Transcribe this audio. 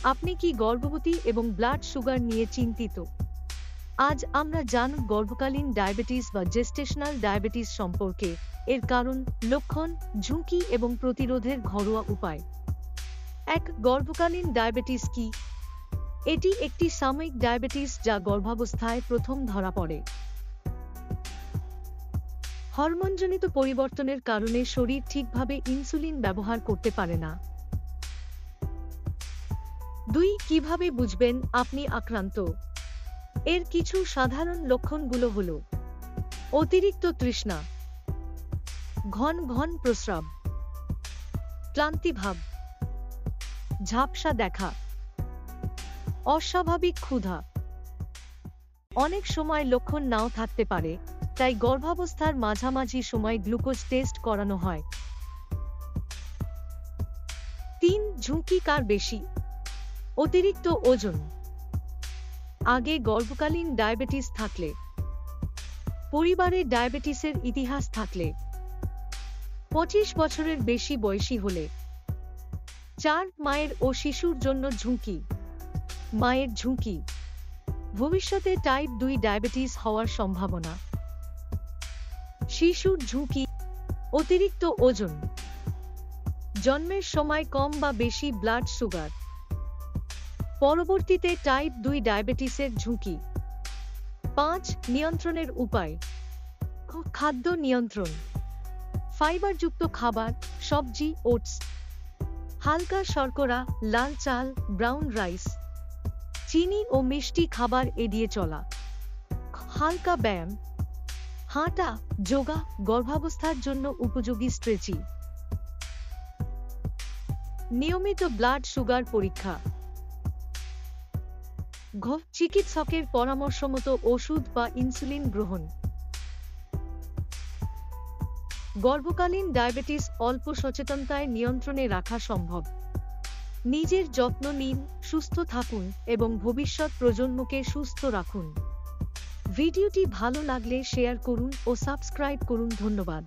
আপনি কি গর্ভবতী এবং ব্লাড সুগার নিয়ে চিন্তিত? আজ আমরা জানব গর্ভকালীন ডায়াবেটিস বা জেস্টেশনাল ডায়াবেটিস সম্পর্কে, এর কারণ, লক্ষণ, ঝুঁকি এবং প্রতিরোধের ঘরোয়া উপায়। গর্ভকালীন ডায়াবেটিস কি? এটি একটি সাময়িক ডায়াবেটিস যা গর্ভাবস্থায় প্রথম ধরা পড়ে। হরমোনজনিত পরিবর্তনের কারণে শরীর ঠিকভাবে ইনসুলিন ব্যবহার করতে পারে না। কিভাবে বুঝবেন আপনি আক্রান্ত? এর কিছু সাধারণ লক্ষণগুলো হল: অতিরিক্ত তৃষ্ণা, ঘন ঘন প্রস্রাব, ক্লান্তিভাব, ঝাপসা দেখা, অস্বাভাবিক ক্ষুধা। অনেক সময় লক্ষণ নাও থাকতে পারে, তাই গর্ভাবস্থার মাঝামাঝি সময় গ্লুকোজ টেস্ট করানো হয়। ঝুঁকি কার বেশি? অতিরিক্ত ওজন, আগে গর্ভকালীন ডায়াবেটিস থাকলে, পরিবারে ডায়াবেটিসের ইতিহাস থাকলে, 25 বছরের বেশি বয়সী হলে। মায়ের ও শিশুর জন্য ঝুঁকি। মায়ের ঝুঁকি: ভবিষ্যতে টাইপ 2 ডায়াবেটিস হওয়ার সম্ভাবনা। শিশুর ঝুঁকি: অতিরিক্ত ওজন, জন্মের সময় কম বা বেশি ব্লাড সুগার, পরবর্তীতে টাইপ 2 ডায়াবেটিসের ঝুঁকি। নিয়ন্ত্রণের উপায়: খাদ্য নিয়ন্ত্রণ, ফাইবারযুক্ত খাবার, সবজি, ওটস, হালকা শর্করা, লাল চাল, ব্রাউন রাইস, চিনি ও মিষ্টি খাবার এড়িয়ে চলা। হালকা ব্যায়াম, হাঁটা, যোগা, গর্ভাবস্থার জন্য উপযোগী স্ট্রেচিং। নিয়মিত ব্লাড সুগার পরীক্ষা, চিকিৎসকের পরামর্শমতো ওষুধ বা ইনসুলিন গ্রহণ। গর্ভকালীন ডায়াবেটিস অল্প সচেতনতায় নিয়ন্ত্রণে রাখা সম্ভব। নিজের যত্ন নিন, সুস্থ থাকুন এবং ভবিষ্যৎ প্রজন্মকে সুস্থ রাখুন। ভিডিওটি ভালো লাগলে শেয়ার করুন ও সাবস্ক্রাইব করুন। ধন্যবাদ।